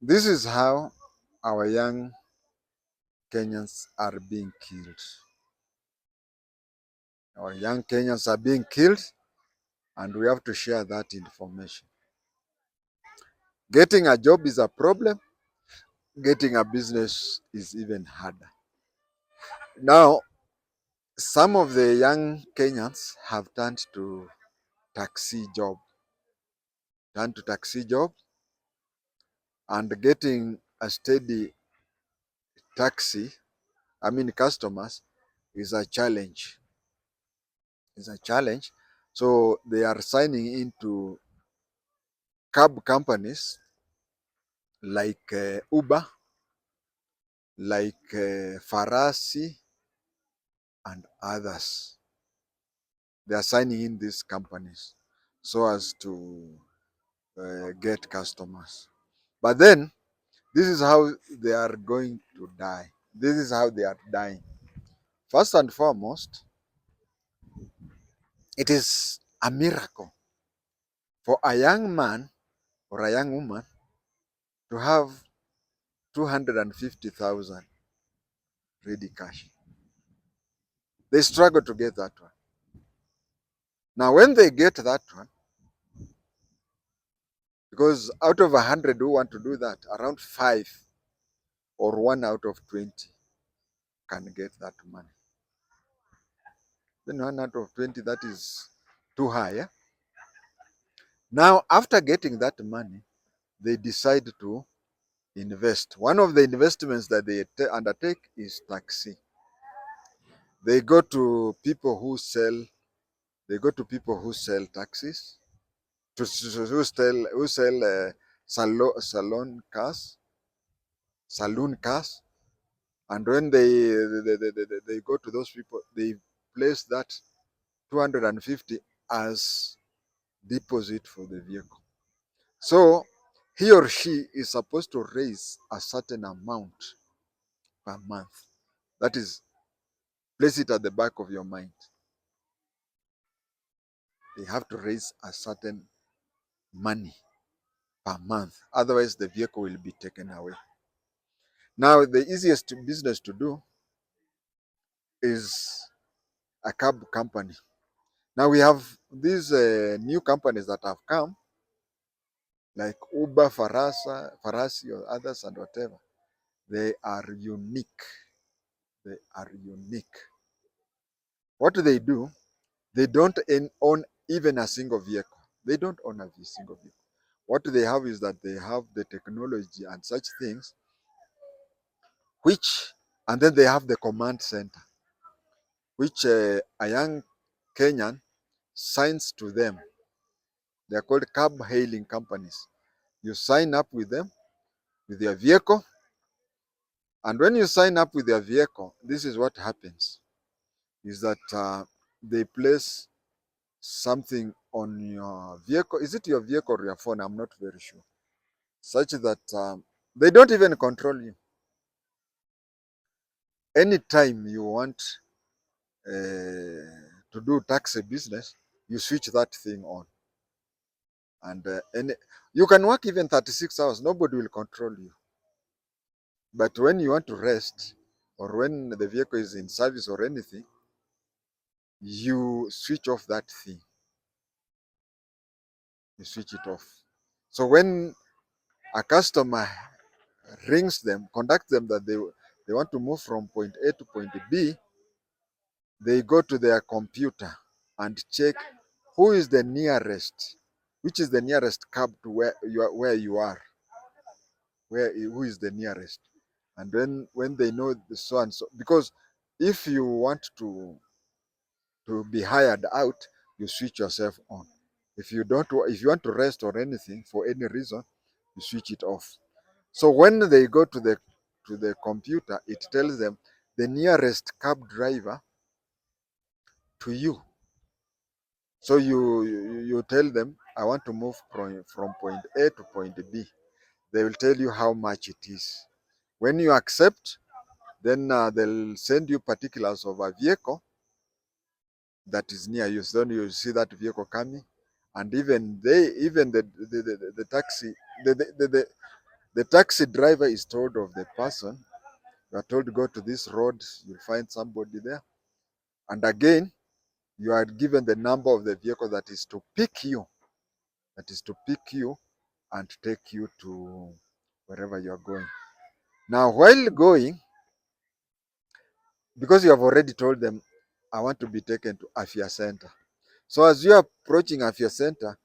This is how our young Kenyans are being killed. Our young Kenyans are being killed, and we have to share that information. Getting a job is a problem, getting a business is even harder. Now, some of the young Kenyans have taxi job, turned to taxi job, and getting a steady taxi, customers, is a challenge. Is a challenge. So they are signing into cab companies like Uber, like Farasi, and others. They are signing in these companies so as to get customers. But then, this is how they are going to die. This is how they are dying. First and foremost, it is a miracle for a young man or a young woman to have 250,000 ready cash. They struggle to get that one. Now, when they get that one, because out of 100 who want to do that, around 5 or 1 out of 20 can get that money. Then 1 out of 20, that is too high. Yeah? Now, after getting that money, they decide to invest. One of the investments that they undertake is taxi. They go to people who sell. They go to people who sell taxis, who sell saloon cars, and when they go to those people, they place that 250 as deposit for the vehicle. So he or she is supposed to raise a certain amount per month. That is, place it at the back of your mind. They have to raise a certain money per month. Otherwise, the vehicle will be taken away. Now, the easiest business to do is a cab company. Now, we have these new companies that have come, like Uber, Farasi, or others, and whatever. They are unique. They are unique. What do? They don't own even a single vehicle. They don't own a single vehicle. What they have is that they have the technology and such things, which, and then they have the command center, which a young Kenyan signs to them. They are called cab hailing companies. You sign up with them, with your vehicle, and when you sign up with your vehicle, this is what happens, is that they place something on your vehicle. Is it your vehicle or your phone? I'm not very sure. Such that they don't even control you. Anytime you want to do taxi business, you switch that thing on. And you can work even 36 hours, nobody will control you. But when you want to rest, or when the vehicle is in service or anything, you switch off that thing. You switch it off. So when a customer rings them, contacts them that they want to move from point A to point B, they go to their computer and check who is the nearest, which is the nearest cab to who is the nearest. And then when they know the so and so, because if you want to be hired out, you switch yourself on. If you want to rest or anything for any reason, you switch it off. So when they go to the computer, it tells them the nearest cab driver to you. So you tell them, I want to move from point A to point B. They will tell you how much it is. When you accept, then they'll send you particulars of a vehicle that is near you. So then you see that vehicle coming, and even the taxi, the The taxi driver is told of the person. You are told to go to this road, you'll find somebody there. And again, you are given the number of the vehicle that is to pick you, and take you to wherever you are going. Now, while going, because you have already told them, I want to be taken to Afya Center. So as you are approaching Afya Center,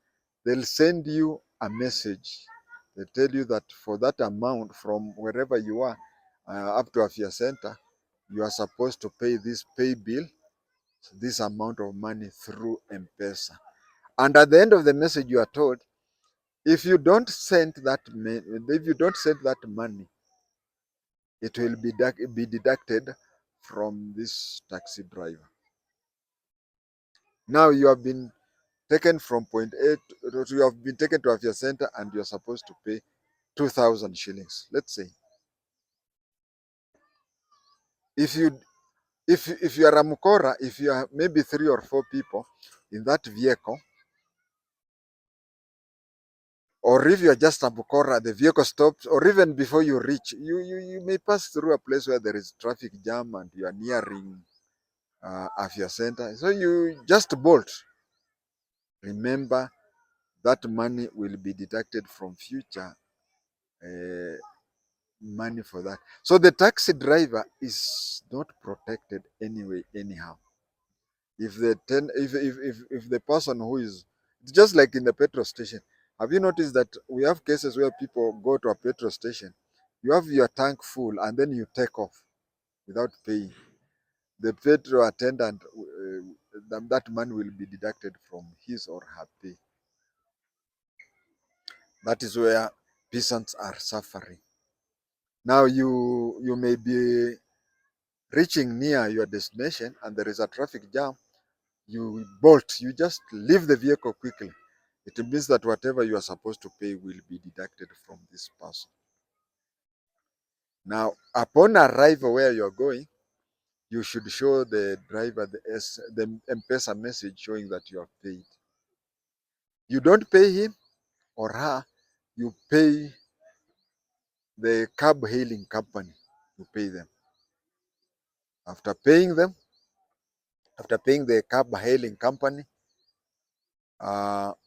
they'll send you a message. They tell you that for that amount from wherever you are up to Afya Center, you are supposed to pay this pay bill, this amount of money through M-Pesa. And at the end of the message, you are told, if you don't send that, money, it will be deducted from this taxi driver. Now you have been taken from point A you have been taken to Afya Center and you're supposed to pay 2,000 shillings. Let's say if you if you are a mukora, if you are maybe 3 or 4 people in that vehicle, or if you are just a mukora, the vehicle stops, or even before you reach, you may pass through a place where there is traffic jam and you are nearing Afya Center. So you just bolt. Remember that money will be deducted from future uh, money for that. So the taxi driver is not protected anyway, anyhow. If the if the person who is, it's just like in the petrol station. Have you noticed that we have cases where people go to a petrol station, you have your tank full and then you take off without paying. The petrol attendant, that money will be deducted from his or her pay. That is where peasants are suffering. Now you may be reaching near your destination and there is a traffic jam, you bolt, you just leave the vehicle quickly. It means that whatever you are supposed to pay will be deducted from this person. Now, upon arrival where you are going, you should show the driver the M-Pesa message showing that you have paid. You don't pay him or her, you pay the cab hailing company. You pay them. After paying them, after paying the cab hailing company,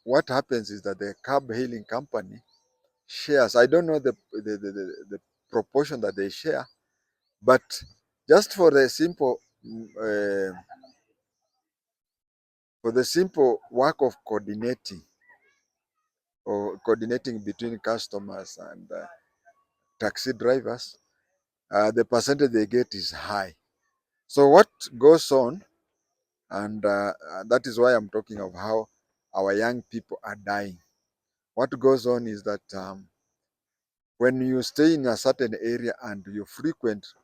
what happens is that the cab hailing company shares. I don't know the proportion that they share, but just for the simple work of coordinating between customers and taxi drivers, the percentage they get is high. So what goes on, and that is why I'm talking of how our young people are dying. What goes on is that when you stay in a certain area and you frequent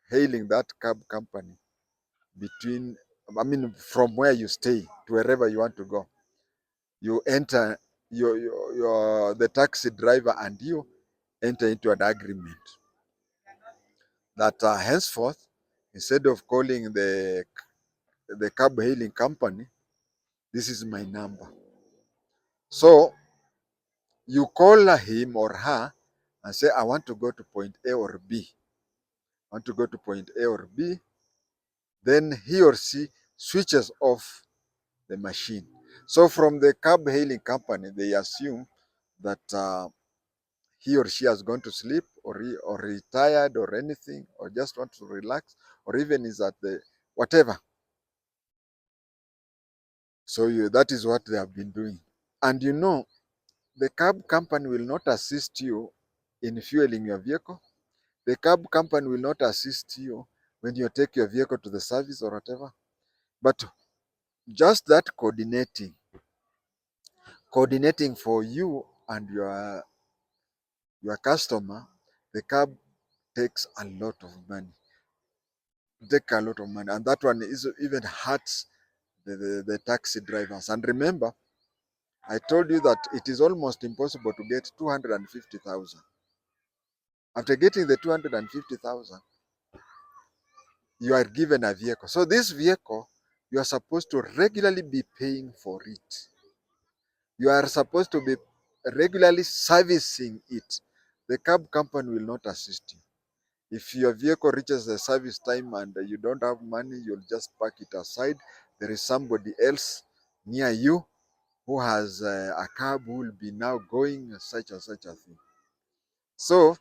hailing that cab company between, I mean, from where you stay to wherever you want to go, you enter the taxi driver and you enter into an agreement that henceforth, instead of calling the cab hailing company, this is my number. So you call him or her and say, I want to go to point A or B. I want to go to point A or B. Then he or she switches off the machine. So from the cab hailing company, they assume that he or she has gone to sleep, or retired or anything, or just want to relax, or even is at the whatever. So that is what they have been doing. And the cab company will not assist you in fueling your vehicle. The cab company will not assist you when you take your vehicle to the service or whatever. But just that coordinating for you and your customer, the cab takes a lot of money. Take a lot of money, and that one is even hurts the taxi drivers. And remember, I told you that it is almost impossible to get 250,000. After getting the 250,000, you are given a vehicle. So this vehicle, you are supposed to regularly be paying for it. You are supposed to be regularly servicing it. the cab company will not assist you. If your vehicle reaches the service time and you don't have money, you'll just park it aside. There is somebody else near you who has a cab who will be now going such and such a thing. So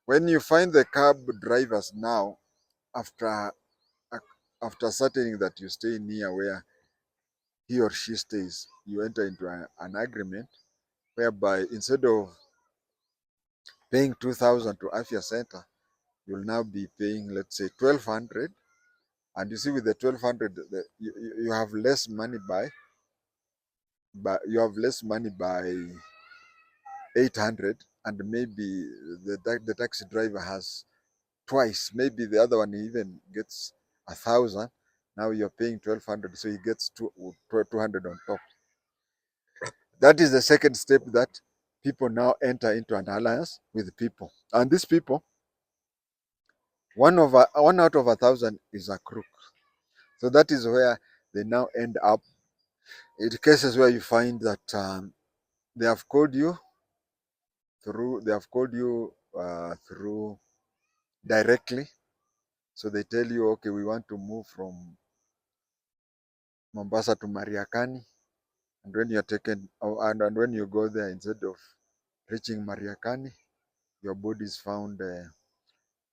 when you find the cab drivers now, after after ascertaining that you stay near where he or she stays, you enter into an agreement whereby instead of paying 2,000 to Afya Center, you'll now be paying, let's say, 1,200. And you see, with the 1,200, you have less money you have less money by 800, and maybe the taxi driver has twice. Maybe the other one even gets 1,000. Now you're paying 1,200, so he gets 200 on top. That is the second step, that people now enter into an alliance with people. And these people, one out of 1,000 is a crook. So that is where they now end up. In cases where you find that they have called you through directly. So they tell you, okay, we want to move from Mombasa to Mariakani. And when you're taken, and when you go there, instead of reaching Mariakani, your body is found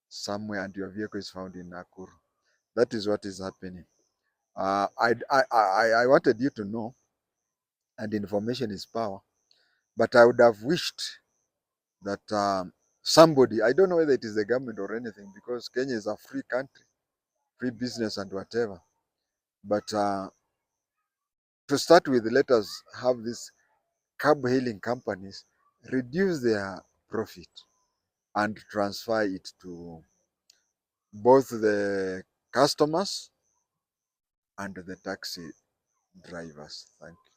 somewhere and your vehicle is found in Nakuru. That is what is happening. I wanted you to know, and information is power, but I would have wished that somebody, I don't know whether it is the government or anything, because Kenya is a free country, free business and whatever. But to start with, let us have these cab hailing companies reduce their profit and transfer it to both the customers and the taxi drivers. Thank you.